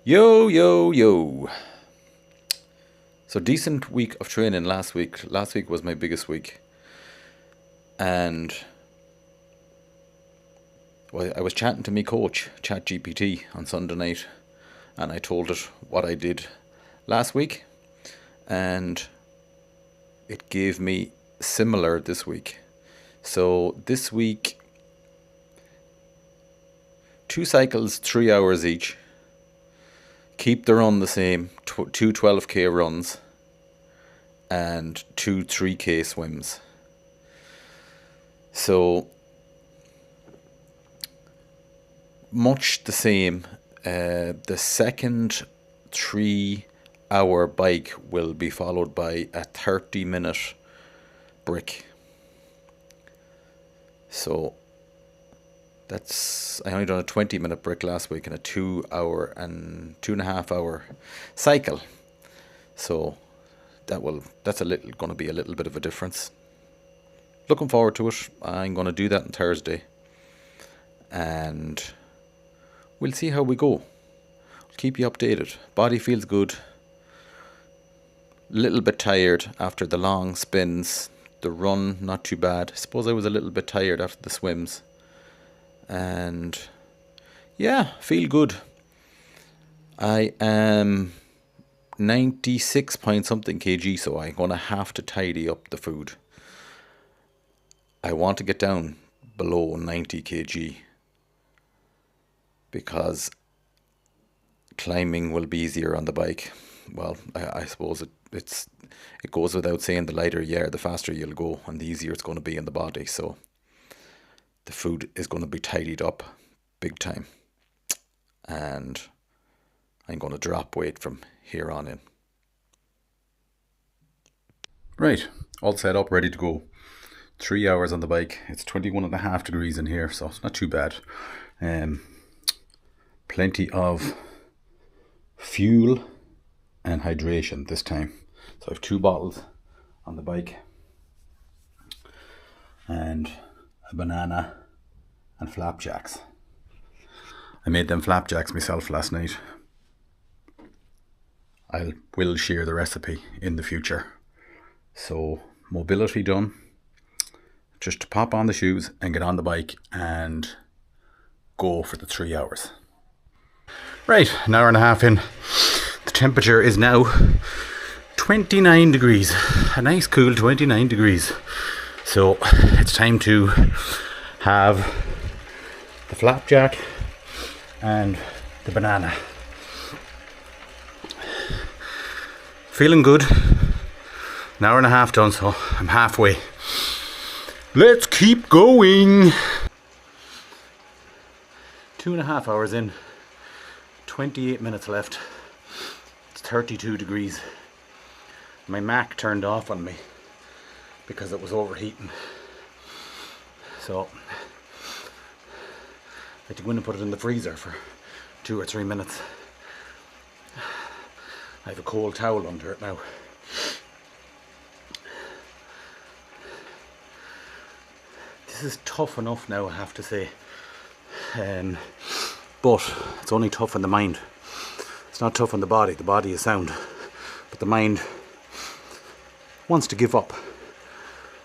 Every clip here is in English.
Yo, yo, yo. So decent week of training last week. Last week was my biggest week. And well, I was chatting to me coach, ChatGPT, on Sunday night. And I told it what I did last week. And it gave me similar this week. So this week, 2 cycles, 3 hours each. Keep the run the same, two 12k runs and two 3k swims. So much the same. The second 3 hour bike will be followed by a 30-minute brick. So I only done a 20-minute brick last week and a 2 hour and 2.5 hour cycle. So that's going to be a little bit of a difference. Looking forward to it. I'm going to do that on Thursday. And we'll see how we go. I'll keep you updated. Body feels good. Little bit tired after the long spins. The run, not too bad. I suppose I was a little bit tired after the swims. And yeah, feel good. I am 96 point something kg, so I'm going to have to tidy up the food. I want to get down below 90 kg because climbing will be easier on the bike. Well, I suppose it goes without saying, the lighter you are, the faster you'll go, and the easier it's going to be in the body. So the food is going to be tidied up big time. And I'm going to drop weight from here on in. Right, all set up, ready to go. 3 hours on the bike. It's 21.5 degrees in here, so it's not too bad. Plenty of fuel and hydration this time. So I have 2 bottles on the bike and a banana and flapjacks. I made them flapjacks myself last night. I will share the recipe in the future. So mobility done. Just to pop on the shoes and get on the bike and go for the 3 hours. Right, an hour and a half in. The temperature is now 29 degrees. A nice cool 29 degrees. So it's time to have the flapjack and the banana. Feeling good. An hour and a half done, so I'm halfway. Let's keep going. 2.5 hours in, 28 minutes left. It's 32 degrees. My Mac turned off on me because it was overheating. So I had to go in and put it in the freezer for 2 or 3 minutes. I have a cold towel under it now. This is tough enough now, I have to say. But it's only tough in the mind. It's not tough on the body. The body is sound. But the mind wants to give up.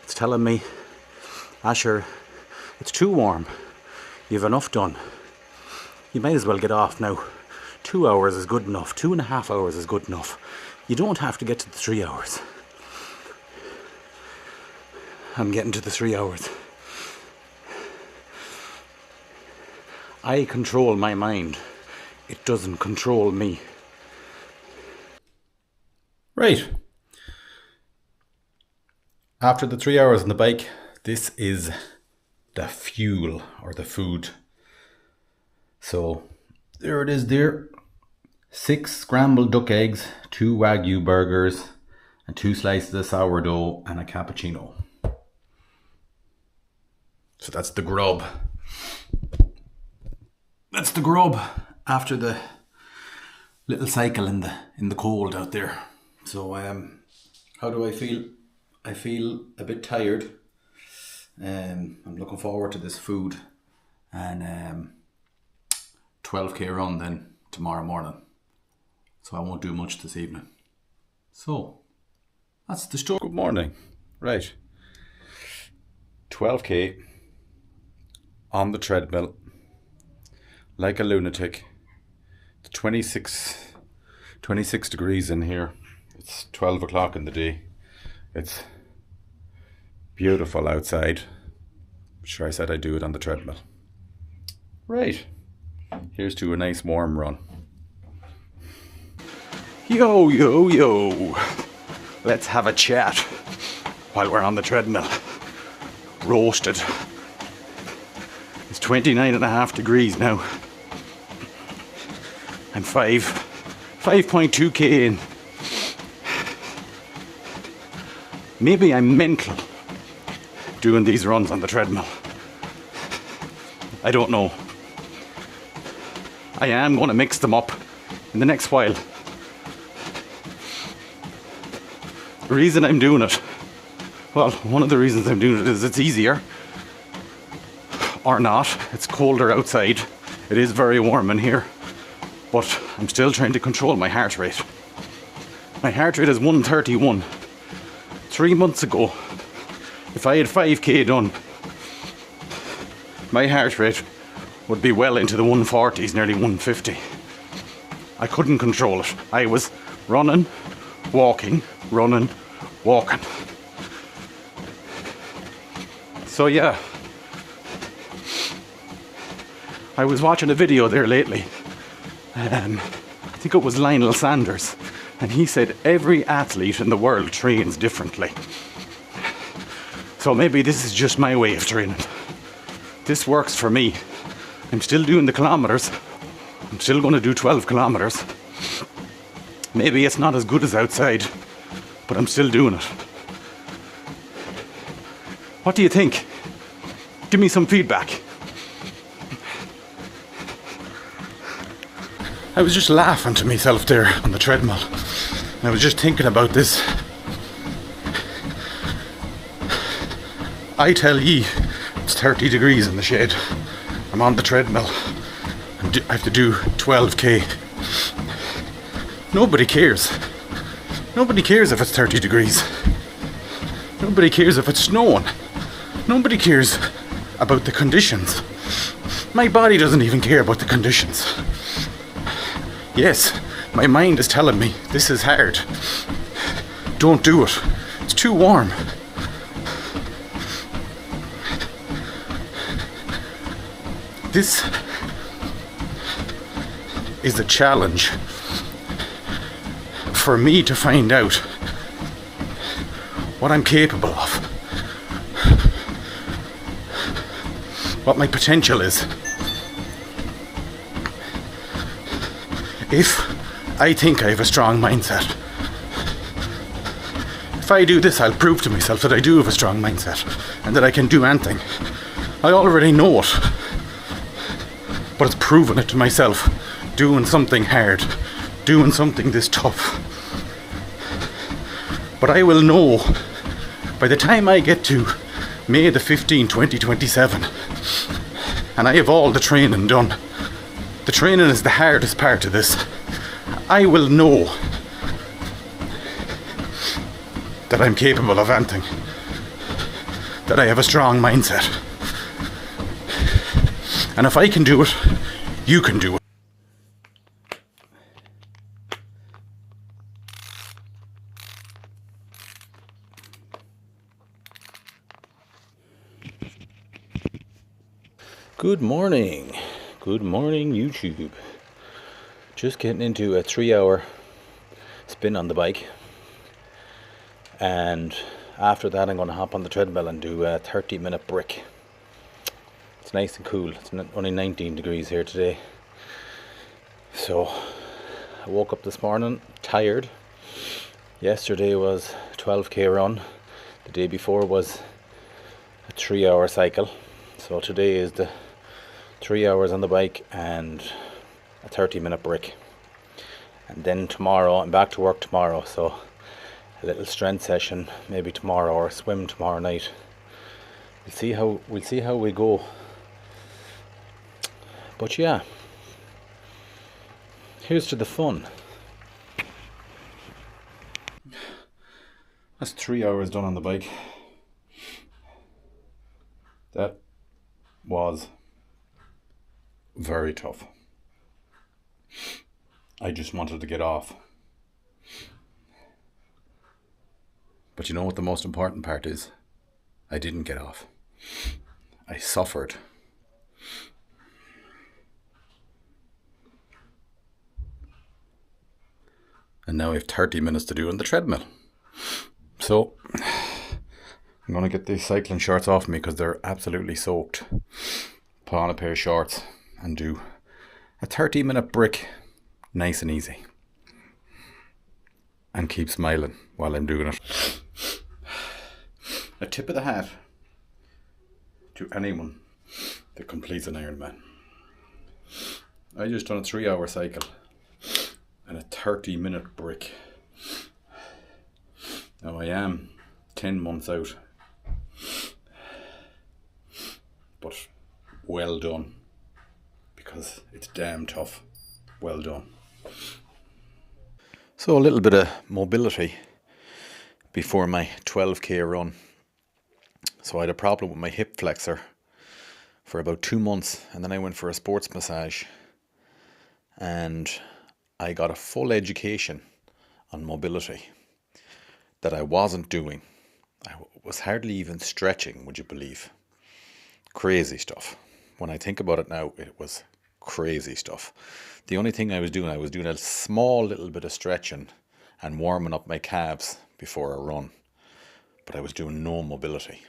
It's telling me, Asher, it's too warm. You've enough done. You might as well get off now. 2 hours is good enough. 2.5 hours is good enough. You don't have to get to the 3 hours. I'm getting to the 3 hours. I control my mind. It doesn't control me. Right. After the 3 hours on the bike, this is the fuel or the food. So there it is there. 6 scrambled duck eggs, 2 Wagyu burgers, and 2 slices of sourdough and a cappuccino. So that's the grub. That's the grub after the little cycle in the cold out there. So how do I feel? I feel a bit tired. I'm looking forward to this food and 12k run then tomorrow morning. so I won't do much this evening. So that's the story. Good morning. Right. 12k on the treadmill like a lunatic. It's 26 degrees in here. It's 12 o'clock in the day. It's beautiful outside. Sure, I said I'd do it on the treadmill. Right. Here's to a nice warm run. Yo, yo, yo. Let's have a chat while we're on the treadmill. Roasted. It's 29.5 degrees now. I'm 5.2k in. Maybe I'm mental doing these runs on the treadmill. I don't know. I am going to mix them up in the next while. The reason I'm doing it, well, one of the reasons I'm doing it is it's easier. Or not. It's colder outside. It is very warm in here. But I'm still trying to control my heart rate. My heart rate is 131. 3 months ago, if I had 5k done, my heart rate would be well into the 140s, nearly 150. I couldn't control it. I was running, walking. So yeah, I was watching a video there lately. I think it was Lionel Sanders, and he said every athlete in the world trains differently. So maybe this is just my way of training. This works for me. I'm still doing the kilometers. I'm still going to do 12 kilometers. Maybe it's not as good as outside, but I'm still doing it. What do you think? Give me some feedback. I was just laughing to myself there on the treadmill. I was just thinking about this. I tell ye, it's 30 degrees in the shade. I'm on the treadmill. I have to do 12k. Nobody cares. Nobody cares if it's 30 degrees. Nobody cares if it's snowing. Nobody cares about the conditions. My body doesn't even care about the conditions. Yes, my mind is telling me this is hard. Don't do it. It's too warm. This is a challenge for me to find out what I'm capable of, what my potential is. If I think I have a strong mindset, if I do this, I'll prove to myself that I do have a strong mindset and that I can do anything. I already know it, but it's proving it to myself, doing something hard, doing something this tough. But I will know by the time I get to May the 15th, 2027, and I have all the training done. The training is the hardest part of this. I will know that I'm capable of anything, that I have a strong mindset. And if I can do it, you can do it. Good morning. Good morning, YouTube. Just getting into a 3-hour spin on the bike. And after that, I'm going to hop on the treadmill and do a 30-minute brick. It's nice and cool. It's only 19 degrees here today. So I woke up this morning tired. Yesterday was a 12k run. The day before was a 3-hour cycle. So today is the 3 hours on the bike and a 30-minute brick. And then tomorrow, I'm back to work tomorrow. So a little strength session maybe tomorrow, or swim tomorrow night. We'll see how we go. But yeah, here's to the fun. That's 3 hours done on the bike. That was very tough. I just wanted to get off. But you know what the most important part is? I didn't get off. I suffered. And now I have 30 minutes to do on the treadmill. So I'm going to get these cycling shorts off me because they're absolutely soaked. Put on a pair of shorts and do a 30-minute brick, nice and easy. And keep smiling while I'm doing it. A tip of the hat to anyone that completes an Ironman. I just done a 3-hour cycle and a 30-minute brick. Now I am 10 months out, but well done, because it's damn tough. Well done. So a little bit of mobility before my 12k run. So I had a problem with my hip flexor for about 2 months, and then I went for a sports massage and I got a full education on mobility that I wasn't doing. I was hardly even stretching, would you believe? Crazy stuff. When I think about it now, it was crazy stuff. The only thing I was doing a small little bit of stretching and warming up my calves before a run. But I was doing no mobility.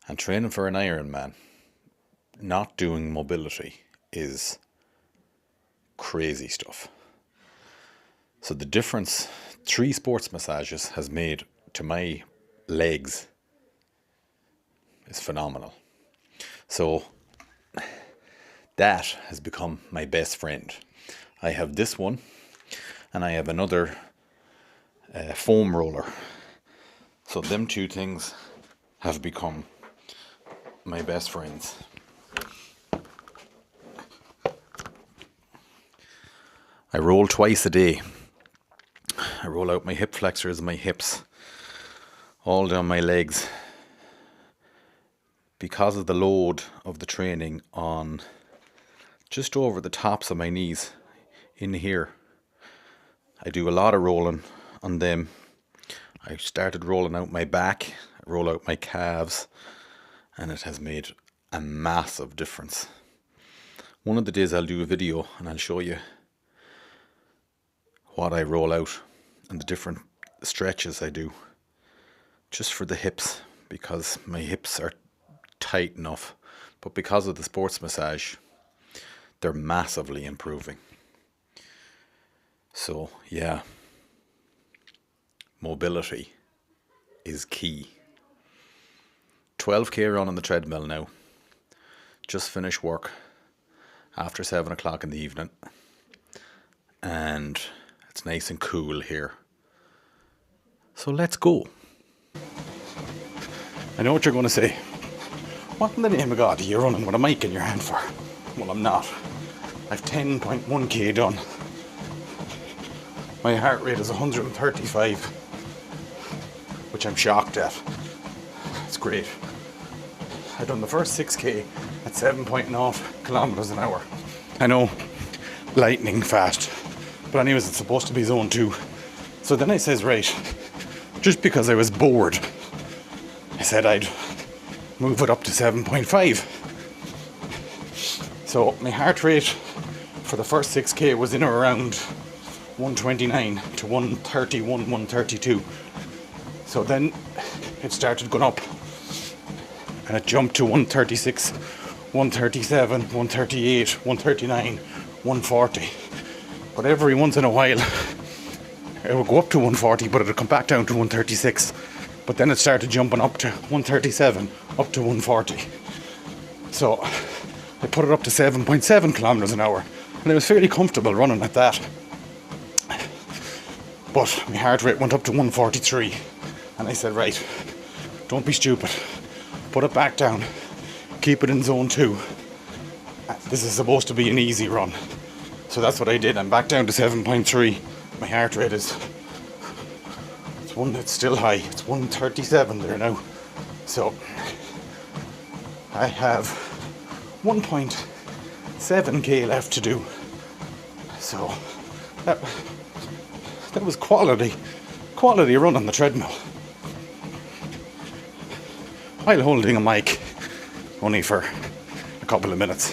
And training for an Ironman, not doing mobility, is crazy stuff. So the difference 3 sports massages has made to my legs is phenomenal. So that has become my best friend. I have this one and I have another foam roller. So them 2 things have become my best friends. I roll twice a day. I roll out my hip flexors and my hips all down my legs because of the load of the training on just over the tops of my knees in here. I do a lot of rolling on them. I started rolling out my back, roll out my calves, and it has made a massive difference. One of the days I'll do a video and I'll show you what I roll out and the different stretches I do just for the hips, because my hips are tight enough, but because of the sports massage they're massively improving. So yeah, mobility is key. 12k run on the treadmill now. Just finished work after 7 o'clock in the evening, and it's nice and cool here. So let's go. I know what you're going to say. What in the name of God are you running with a mic in your hand for? Well, I'm not. I've 10.1k done. My heart rate is 135, which I'm shocked at. It's great. I've done the first 6k at 7.0 kilometers an hour. I know, lightning fast. But anyways, it's supposed to be zone 2. So then I says, right, just because I was bored, I said I'd move it up to 7.5. So my heart rate for the first 6k was in or around 129 to 131, 132. So then it started going up and it jumped to 136, 137, 138, 139, 140. But every once in a while it would go up to 140, but it would come back down to 136. But then it started jumping up to 137, up to 140. So I put it up to 7.7 kilometers an hour, and I was fairly comfortable running at that. But my heart rate went up to 143, and I said, right, don't be stupid, put it back down, keep it in zone 2. This is supposed to be an easy run. So that's what I did. I'm back down to 7.3. My heart rate is It's still high. It's 137 there now. So I have 1.7k left to do. So that was quality run on the treadmill. While holding a mic only for a couple of minutes.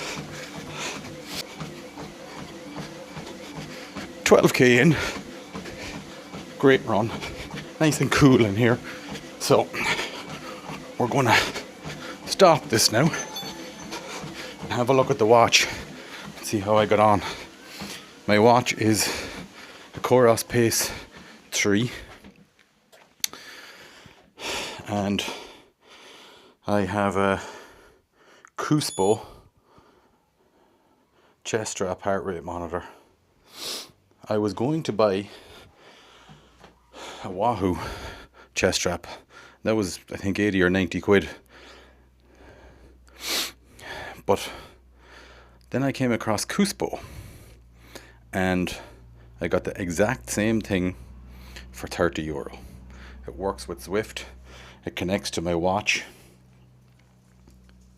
12k in. Great run. Nice and cool in here. So we're gonna stop this now and have a look at the watch and see how I got on. My watch is a Coros Pace 3 and I have a Cuspo chest strap heart rate monitor. I was going to buy a Wahoo chest strap. That was, I think, 80 or 90 quid. But then I came across Cuspo and I got the exact same thing for €30. It works with Zwift. It connects to my watch.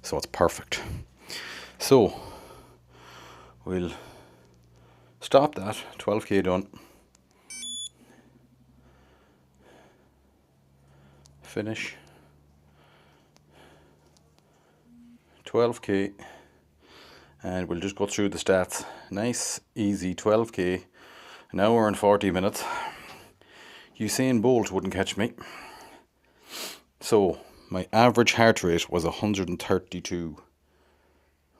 So it's perfect. So we'll stop that. 12k done. Finish. 12k. And we'll just go through the stats. Nice, easy 12k. An hour and 40 minutes. Usain Bolt wouldn't catch me. So my average heart rate was 132,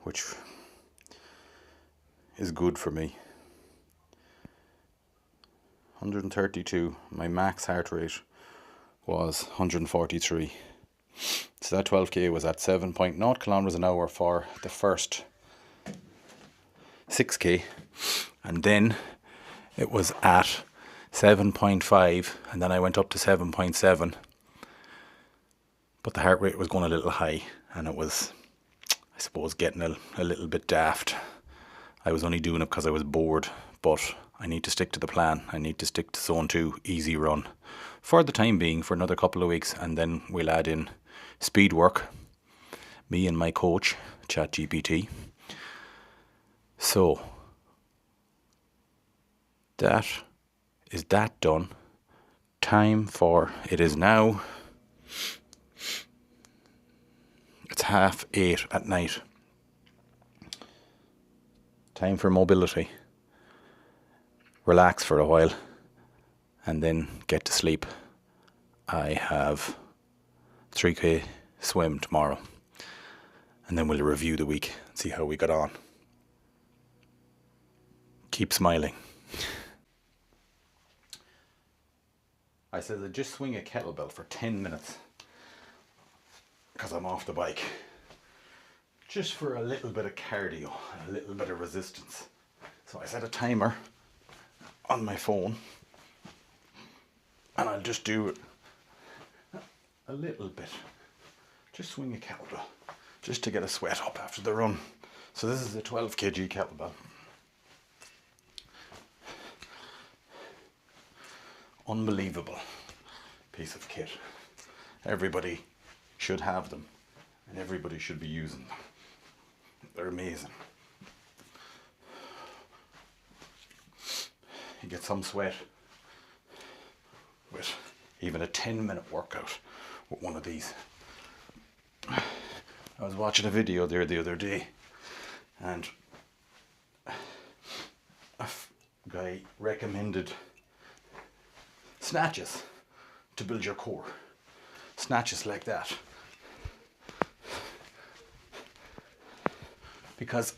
which is good for me. 132. My max heart rate was 143. So that 12k was at 7.0 kilometers an hour for the first 6k, and then it was at 7.5, and then I went up to 7.7. But the heart rate was going a little high, and it was, I suppose, getting a little bit daft. I was only doing it because I was bored, but I need to stick to the plan. I need to stick to zone 2, easy run, for the time being, for another couple of weeks, and then we'll add in speed work, me and my coach, ChatGPT. So that is that done. Time for, it is now, it's 8:30 at night. Time for mobility. Relax for a while and then get to sleep. I have 3k swim tomorrow, and then we'll review the week and see how we got on. Keep smiling. I said I'd just swing a kettlebell for 10 minutes because I'm off the bike, just for a little bit of cardio, a little bit of resistance. So I set a timer on my phone and I'll just do it a little bit. Just swing a kettlebell just to get a sweat up after the run. So this is a 12 kg kettlebell. Unbelievable piece of kit. Everybody should have them and everybody should be using them. They're amazing. You get some sweat with even a 10-minute workout with one of these. I was watching a video there the other day and a guy recommended snatches to build your core. Snatches like that. Because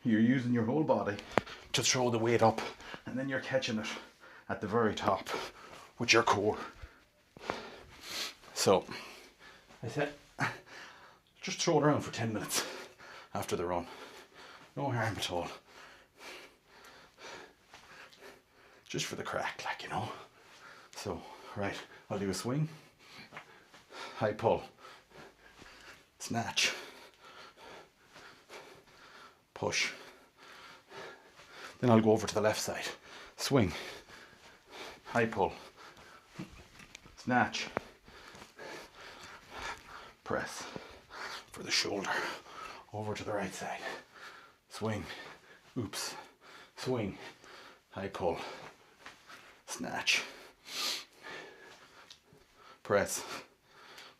you're using your whole body to throw the weight up, and then you're catching it at the very top with your core. So I said, just throw it around for 10 minutes after the run. No harm at all. Just for the crack, like, you know. So, right, I'll do a swing, high pull, snatch, push. Then I'll go over to the left side, swing, high pull, snatch, press for the shoulder, over to the right side, swing, oops, swing, high pull, snatch, press,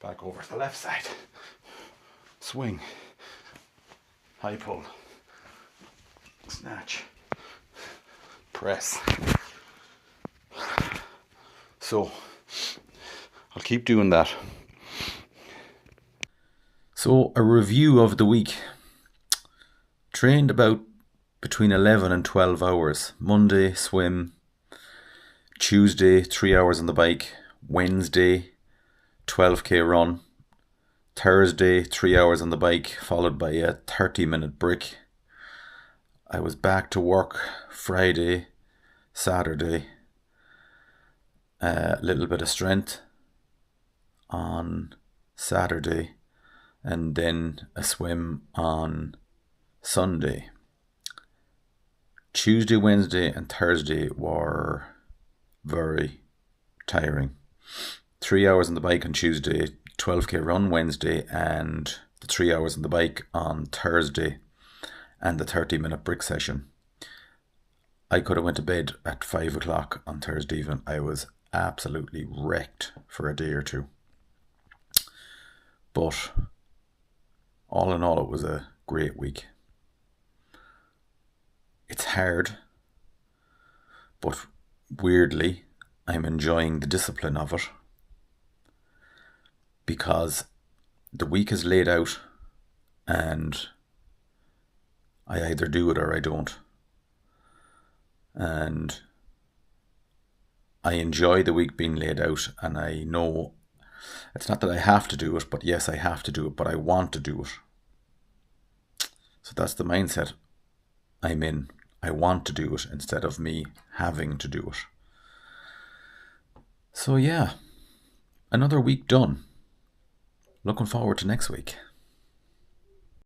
back over to the left side, swing, high pull, snatch, press. So I'll keep doing that. So a review of the week. Trained about between 11 and 12 hours. Monday, swim. Tuesday, 3 hours on the bike. Wednesday, 12k run. Thursday, 3 hours on the bike, followed by a 30-minute break. I was back to work Friday, Saturday. A little bit of strength on Saturday, and then a swim on Sunday. Tuesday, Wednesday and Thursday were very tiring. 3 hours on the bike on Tuesday, 12k run Wednesday, and the 3 hours on the bike on Thursday, and the 30-minute brick session. I could have went to bed at 5 o'clock on Thursday evening. I was absolutely wrecked for a day or two. But all in all, it was a great week. It's hard, but weirdly, I'm enjoying the discipline of it, because the week is laid out and I either do it or I don't. And I enjoy the week being laid out, and I know it's not that I have to do it, but yes, I have to do it, but I want to do it. So that's the mindset I'm in. I want to do it instead of me having to do it. So yeah, another week done. Looking forward to next week.